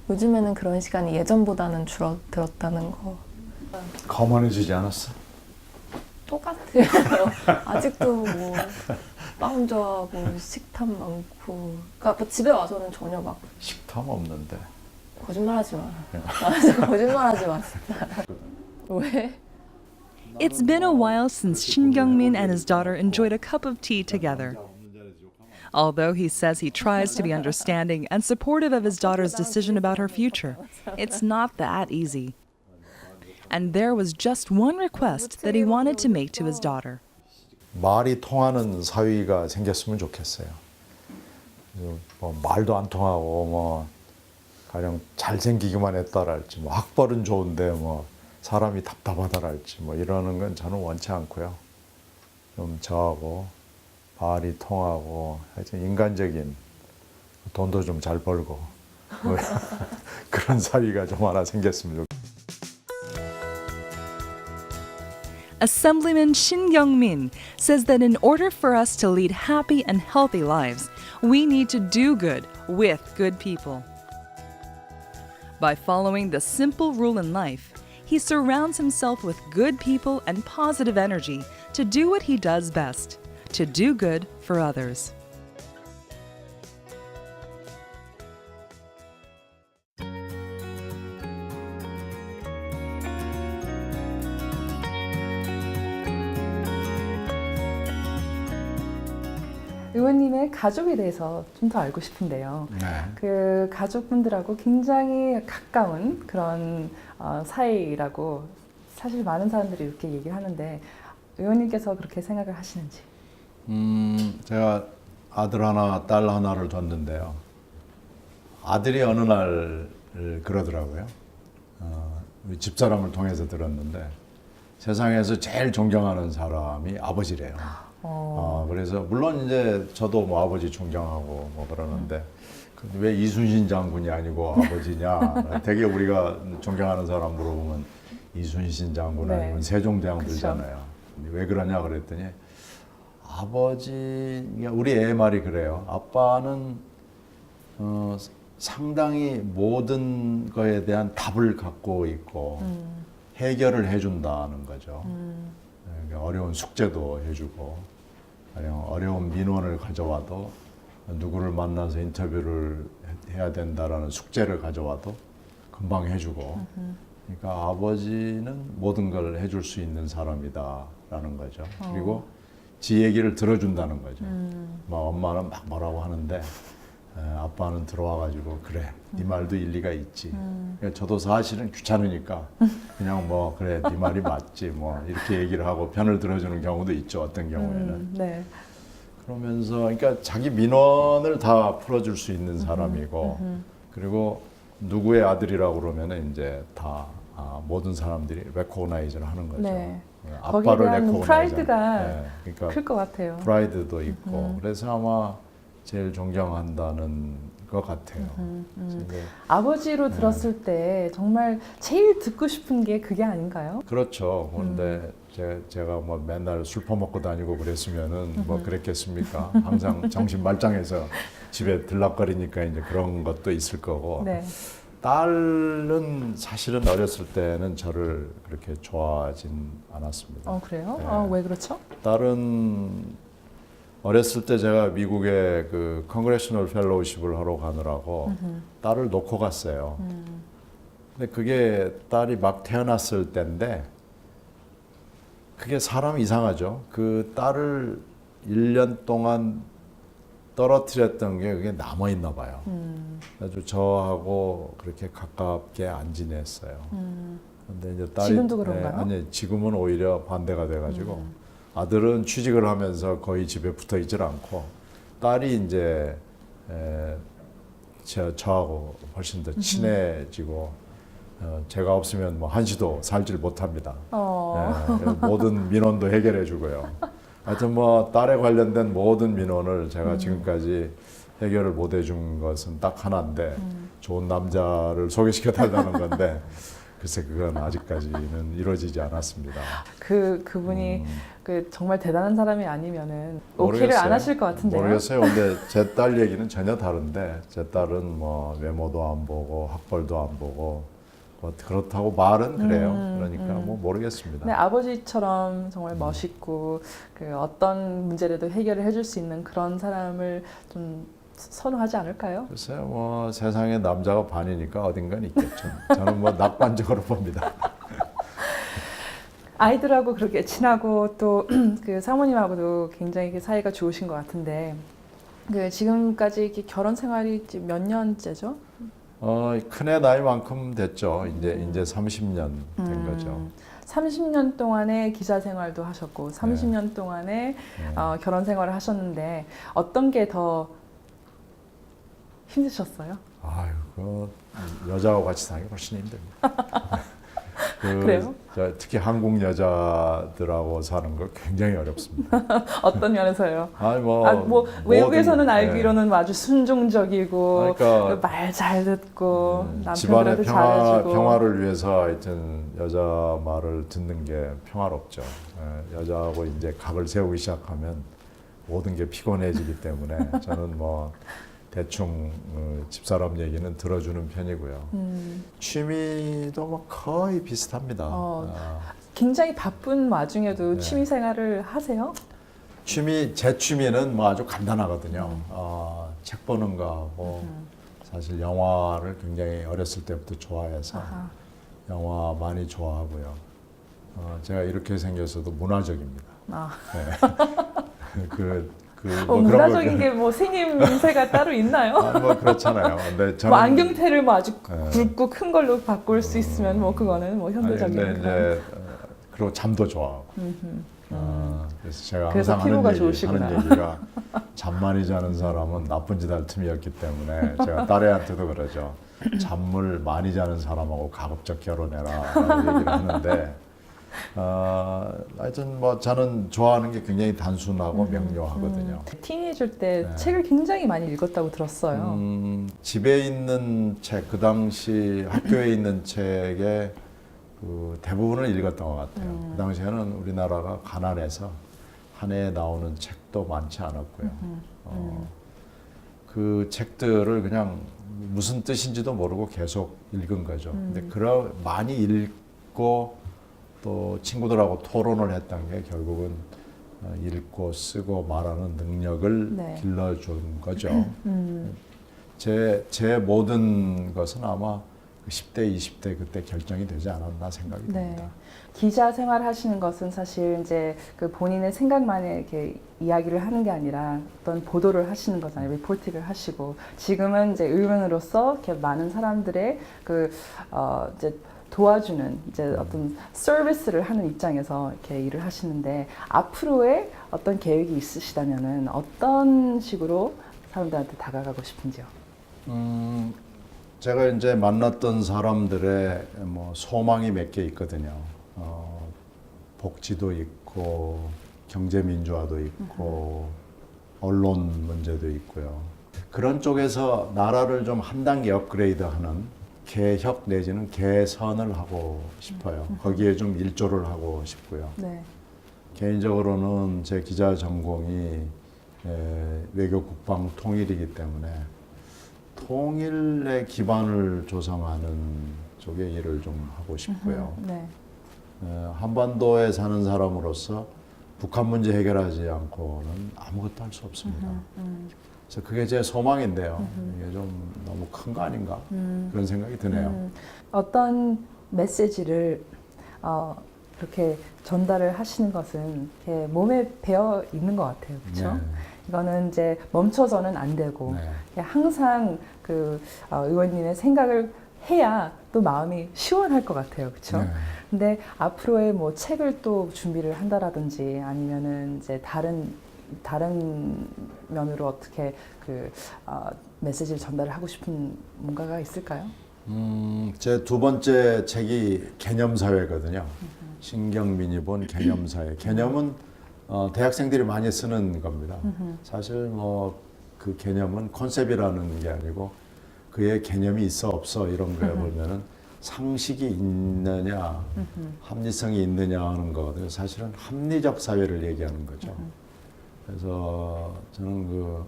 요즘에는 그런 시간이 예전보다는 줄어들었다는 거. 거만해지지 않았어? 똑같아요. 아직도 빵 좋아하고 식탐 많고. 그러니까 집에 와서는 전혀 막 식탐 없는데 거짓말하지 마. 아, 거짓말하지 마. 왜? It's been a while since Shin Kyung-min and his daughter enjoyed a cup of tea together. Although he says he tries to be understanding and supportive of his daughter's decision about her future, it's not that easy. And there was just one request that he wanted to make to his daughter. 말이 통하는 사위가 생겼으면 좋겠어요. 뭐 말도 안 통하고 뭐 가령 잘생기기만 했다랄지 뭐 학벌은 좋은데 뭐 사람이 답답하다랄지 뭐 이러는 건 저는 원치 않고요. 좀 저하고 말이 통하고 하여튼 인간적인 돈도 좀 잘 벌고 뭐 그런 사위가 좀 하나 생겼으면 좋겠어요. Assemblyman Shin Kyung-min says that in order for us to lead happy and healthy lives, we need to do good with good people. By following the simple rule in life, he surrounds himself with good people and positive energy to do what he does best, to do good for others. 의원님의 가족에 대해서 좀 더 알고 싶은데요. 네. 그 가족분들하고 굉장히 가까운 그런 사이라고 사실 많은 사람들이 이렇게 얘기를 하는데 의원님께서 그렇게 생각을 하시는지. 제가 아들 하나, 딸 하나를 뒀는데요. 아들이 어느 날 그러더라고요. 우리 집사람을 통해서 들었는데 세상에서 제일 존경하는 사람이 아버지래요. 그래서 물론 이제 저도 뭐 아버지 존경하고 뭐 그러는데 왜 이순신 장군이 아니고 아버지냐? 되게 우리가 존경하는 사람 물어보면 이순신 장군 네. 아니면 세종대왕 들잖아요. 왜 그러냐 그랬더니 아버지, 우리 애 말이 그래요. 아빠는 상당히 모든 거에 대한 답을 갖고 있고 해결을 해준다는 거죠. 어려운 숙제도 해주고 어려운 민원을 가져와도 누구를 만나서 인터뷰를 해야 된다라는 숙제를 가져와도 금방 해주고 그러니까 아버지는 모든 걸 해줄 수 있는 사람이다라는 거죠. 그리고 지 얘기를 들어준다는 거죠. 막 엄마는 막 뭐라고 하는데 아빠는 들어와가지고 그래 네 말도 일리가 있지. 그러니까 저도 사실은 귀찮으니까 그냥 뭐 그래 네 말이 맞지 뭐 이렇게 얘기를 하고 편을 들어주는 경우도 있죠. 어떤 경우에는. 네. 그러면서 그러니까 자기 민원을 다 풀어줄 수 있는 사람이고 그리고 누구의 아들이라고 그러면은 이제 다 모든 사람들이 레코그나이즈를 하는 거죠. 네. 거기에 대한 프라이드가 그러니까 클 것 같아요. 프라이드도 있고 그래서 아마 제일 존경한다는 것 같아요. 이제 아버지로 들었을 때 정말 제일 듣고 싶은 게 그게 아닌가요? 그렇죠. 그런데 제가 뭐 맨날 술 퍼먹고 다니고 그랬으면은 뭐 그랬겠습니까? 항상 정신 말짱해서 집에 들락거리니까 이제 그런 것도 있을 거고. 네. 딸은 사실은 어렸을 때는 저를 그렇게 좋아하진 않았습니다. 그래요? 네. 왜 그렇죠? 딸은 어렸을 때 제가 미국에 그 컨그레셔널 펠로우십을 하러 가느라고 딸을 놓고 갔어요. 근데 그게 딸이 막 태어났을 때인데 그게 사람 이상하죠. 그 딸을 1년 동안 떨어뜨렸던 게 그게 남아있나 봐요. 아주 저하고 그렇게 가깝게 안 지냈어요. 근데 이제 딸이 지금도 그런가요? 아니 지금은 오히려 반대가 돼가지고 아들은 취직을 하면서 거의 집에 붙어 있질 않고 딸이 이제 저하고 훨씬 더 친해지고 제가 없으면 뭐 한시도 살질 못합니다. 모든 민원도 해결해 주고요. 하여튼 뭐 딸에 관련된 모든 민원을 제가 지금까지 해결을 못 해준 것은 딱 하나인데 좋은 남자를 소개시켜 달라는 건데 글쎄 그건 아직까지는 이루어지지 않았습니다. 그분이 정말 대단한 사람이 아니면은 오케이를 모르겠어요. 안 하실 것 같은데요. 모르겠어요. 근데 제 딸 얘기는 전혀 다른데 제 딸은 뭐 외모도 안 보고 학벌도 안 보고 뭐 그렇다고 말은 그래요. 그러니까 뭐 모르겠습니다. 네, 아버지처럼 정말 멋있고 어떤 문제라도 해결을 해줄 수 있는 그런 사람을 좀 선호하지 않을까요? 글쎄요, 뭐 세상에 남자가 반이니까 어딘간 있겠죠. 저는 뭐 낙관적으로 봅니다. 아이들하고 그렇게 친하고 또 그 사모님하고도 굉장히 그 사이가 좋으신 것 같은데 그 지금까지 이렇게 결혼 생활이 지금 몇 년째죠? 큰애 나이만큼 됐죠. 이제 30년 된 거죠. 30년 동안의 기자 생활도 하셨고 30년 동안의 결혼 생활을 하셨는데 어떤 게 더 힘드셨어요? 아유, 그 여자하고 같이 사는 게 훨씬 힘듭니다. 그래요? 특히 한국 여자들하고 사는 거 굉장히 어렵습니다. 어떤 면에서요? 아니 뭐 외국에서는 모든, 알기로는 아주 순종적이고 그러니까 말 잘 듣고 집안의 남편들한테 잘해주고 평화를 위해서 하여튼 여자 말을 듣는 게 평화롭죠. 여자하고 이제 각을 세우기 시작하면 모든 게 피곤해지기 때문에 저는 뭐 대충 집사람 얘기는 들어주는 편이고요. 취미도 뭐 거의 비슷합니다. 굉장히 바쁜 와중에도 네. 취미 생활을 하세요? 제 취미는 뭐 아주 간단하거든요. 책 보는 거 하고 사실 영화를 굉장히 어렸을 때부터 좋아해서 아하. 영화 많이 좋아하고요. 제가 이렇게 생겨서도 문화적입니다. 네. 뭐 문화적인 게 뭐 생김새가 따로 있나요? 뭐 그렇잖아요. 근데 저는 뭐 안경테를 뭐 아주 네. 굵고 큰 걸로 바꿀 수 있으면 뭐 그거는 뭐 현대적인 근데 그런. 이제 그리고 잠도 좋아하고. 그래서 제가 그래서 항상 피로가 하는 좋으시구나. 얘기가 잠 많이 자는 사람은 나쁜 짓 할 틈이 없기 때문에 제가 딸애한테도 그러죠. 잠을 많이 자는 사람하고 가급적 결혼해라 라고 얘기를 하는데 하여튼 뭐 저는 좋아하는 게 굉장히 단순하고 명료하거든요. 티네이저 때 네. 책을 굉장히 많이 읽었다고 들었어요. 집에 있는 책, 그 당시 학교에 있는 책의 그 대부분을 읽었던 것 같아요. 그 당시에는 우리나라가 가난해서 한 해에 나오는 책도 많지 않았고요. 그 책들을 그냥 무슨 뜻인지도 모르고 계속 읽은 거죠. 근데 많이 읽고 또 친구들하고 토론을 했던 게 결국은 읽고 쓰고 말하는 능력을 네. 길러준 거죠. 제 모든 것은 아마 10대, 20대 그때 결정이 되지 않았나 생각이 네. 듭니다. 기자 생활 하시는 것은 사실 이제 그 본인의 생각만 이렇게 이야기를 하는 게 아니라 어떤 보도를 하시는 거잖아요. 리포팅을 하시고 지금은 이제 의원으로서 이렇게 많은 사람들의 이제 도와주는 이제 어떤 서비스를 하는 입장에서 이렇게 일을 하시는데 앞으로의 어떤 계획이 있으시다면은 어떤 식으로 사람들한테 다가가고 싶은지요? 제가 이제 만났던 사람들의 뭐 소망이 몇 개 있거든요. 복지도 있고 경제 민주화도 있고 언론 문제도 있고요. 그런 쪽에서 나라를 좀 한 단계 업그레이드하는 개혁 내지는 개선을 하고 싶어요. 거기에 좀 일조를 하고 싶고요. 네. 개인적으로는 제 기자 전공이 외교 국방 통일이기 때문에 통일의 기반을 조성하는 쪽의 일을 좀 하고 싶고요. 네. 한반도에 사는 사람으로서 북한 문제 해결하지 않고는 아무것도 할 수 없습니다. 그래서 그게 제 소망인데요. 이게 좀 너무 큰 거 아닌가 그런 생각이 드네요. 어떤 메시지를 그렇게 전달을 하시는 것은 이렇게 몸에 배어 있는 것 같아요, 그렇죠? 네. 이거는 이제 멈춰서는 안 되고 네. 항상 그 의원님의 생각을 해야 또 마음이 시원할 것 같아요, 그렇죠? 네. 근데 앞으로의 뭐 책을 또 준비를 한다라든지 아니면은 이제 다른 면으로 어떻게 그 메시지를 전달을 하고 싶은 뭔가가 있을까요? 제 두 번째 책이 개념사회거든요. 신경민이 본 개념사회. 개념은 대학생들이 많이 쓰는 겁니다. 사실 뭐 그 개념은 컨셉이라는 게 아니고 그의 개념이 있어 없어 이런 거에 보면은 상식이 있느냐, 합리성이 있느냐 하는 거거든요. 사실은 합리적 사회를 얘기하는 거죠. 그래서 저는 그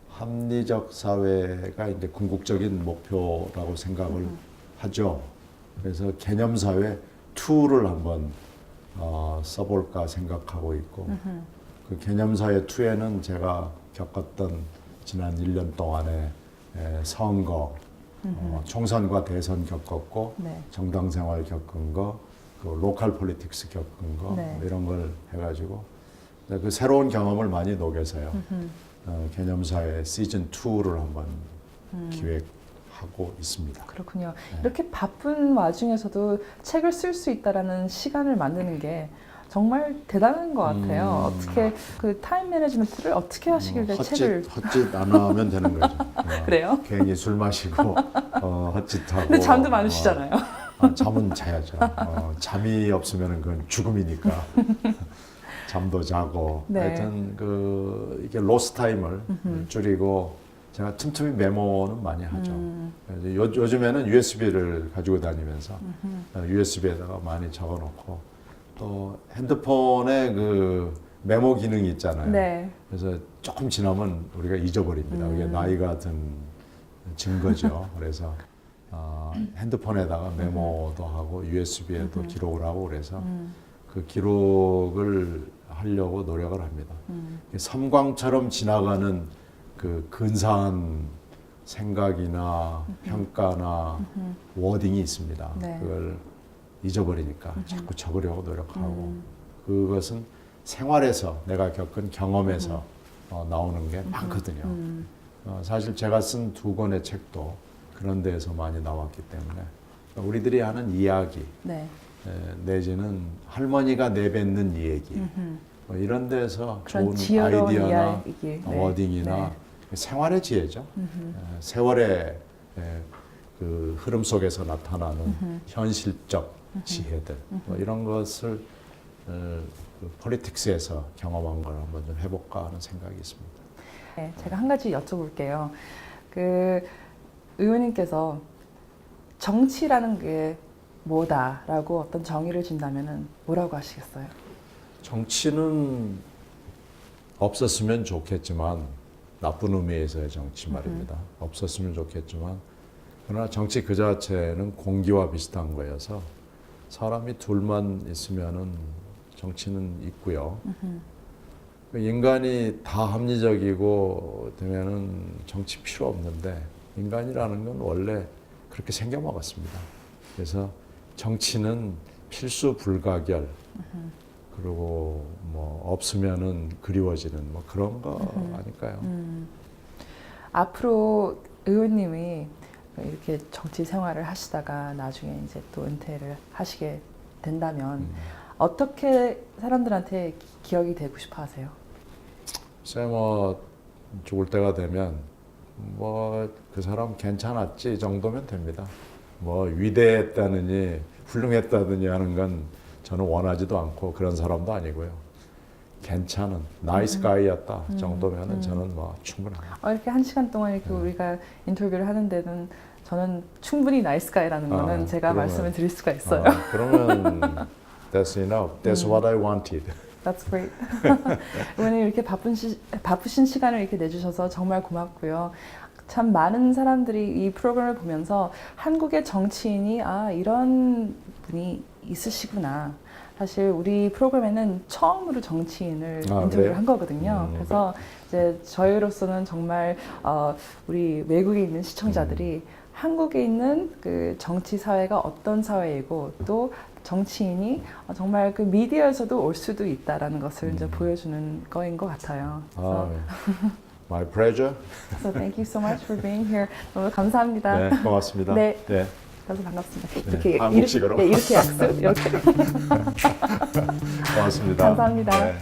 합리적 사회가 이제 궁극적인 목표라고 생각을 하죠. 그래서 개념 사회 2를 한번 써볼까 생각하고 있고 그 개념 사회 2에는 제가 겪었던 지난 1년 동안에 선거, 총선과 대선 겪었고 네. 정당 생활 겪은 거, 그 로컬 폴리틱스 겪은 거 네. 뭐 이런 걸 해가지고 그 새로운 경험을 많이 녹여서요. 개념사의 시즌 2를 한번 기획하고 있습니다. 그렇군요. 이렇게 바쁜 와중에서도 책을 쓸 수 있다라는 시간을 만드는 게 정말 대단한 것 같아요. 어떻게 그 타임 매니지먼트를 어떻게 하시길래 책을 헛짓 안 하면 되는 거죠. 그래요? 괜히 술 마시고 헛짓하고. 근데 잠도 많으시잖아요. 잠은 자야죠. 잠이 없으면 그건 죽음이니까. 잠도 자고. 네. 하여튼 이게 로스 타임을 줄이고 제가 틈틈이 메모는 많이 하죠. 요즘에는 USB를 가지고 다니면서 USB에다가 많이 적어놓고 또 핸드폰에 그 메모 기능이 있잖아요. 네. 그래서 조금 지나면 우리가 잊어버립니다. 그게 나이가 든 증거죠. 그래서 핸드폰에다가 메모도 하고 USB에도 기록을 하고 그래서 그 기록을 하려고 노력을 합니다. 섬광처럼 지나가는 그 근사한 생각이나 평가나 워딩이 있습니다. 네. 그걸 잊어버리니까 자꾸 적으려고 노력하고 그것은 생활에서 내가 겪은 경험에서 나오는 게 많거든요. 사실 제가 쓴 2권의 책도 그런 데에서 많이 나왔기 때문에 우리들이 하는 이야기 네. 내지는 할머니가 내뱉는 이 얘기 뭐 이런 데서 그런 좋은 지혜로운 아이디어나 이야기. 네. 워딩이나 생활의 지혜죠. 세월의 그 흐름 속에서 나타나는 현실적 지혜들 뭐 이런 것을 그 폴리틱스에서 경험한 걸 한번 좀 해볼까 하는 생각이 있습니다. 네, 제가 한 가지 여쭤볼게요. 그 의원님께서 정치라는 게 뭐다라고 어떤 정의를 준다면은 뭐라고 하시겠어요? 정치는 없었으면 좋겠지만 나쁜 의미에서의 정치 말입니다. 없었으면 좋겠지만 그러나 정치 그 자체는 공기와 비슷한 거여서 사람이 둘만 있으면은 정치는 있고요. 인간이 다 합리적이고 되면은 정치 필요 없는데 인간이라는 건 원래 그렇게 생겨 먹었습니다. 그래서 정치는 필수 불가결 그리고 뭐 없으면은 그리워지는 뭐 그런 거 아닐까요? 앞으로 의원님이 이렇게 정치 생활을 하시다가 나중에 이제 또 은퇴를 하시게 된다면 어떻게 사람들한테 기억이 되고 싶어 하세요? 글쎄 뭐 죽을 때가 되면 뭐 그 사람 괜찮았지 정도면 됩니다. 뭐 위대했다느니 훌륭했다느니 하는 건 저는 원하지도 않고 그런 사람도 아니고요. 괜찮은 나이스 가이였다 정도면은 저는 뭐 충분합니다. 이렇게 1시간 동안 이렇게 우리가 인터뷰를 하는 데는 저는 충분히 나이스 가이라는 거는 제가 그러면, 말씀을 드릴 수가 있어요. 그러면 that's enough. That's what I wanted. That's great. 의원님 이렇게 바쁘신 시간을 이렇게 내주셔서 정말 고맙고요. 참 많은 사람들이 이 프로그램을 보면서 한국의 정치인이 이런 분이 있으시구나. 사실 우리 프로그램에는 처음으로 정치인을 인터뷰를 그래요? 한 거거든요. 그래서 이제 저희로서는 정말 우리 외국에 있는 시청자들이 한국에 있는 그 정치 사회가 어떤 사회이고 또 정치인이 정말 그 미디어에서도 올 수도 있다라는 것을 이제 보여주는 거인 것 같아요. 그래서 My pleasure. So thank you so much for being here. 너무 감사합니다. 네, 고맙습니다. 네. 네. 그래서 반갑습니다. 네, 이렇게 한국식으로. 이렇게 약속 이렇게 고맙습니다. 감사합니다. 네.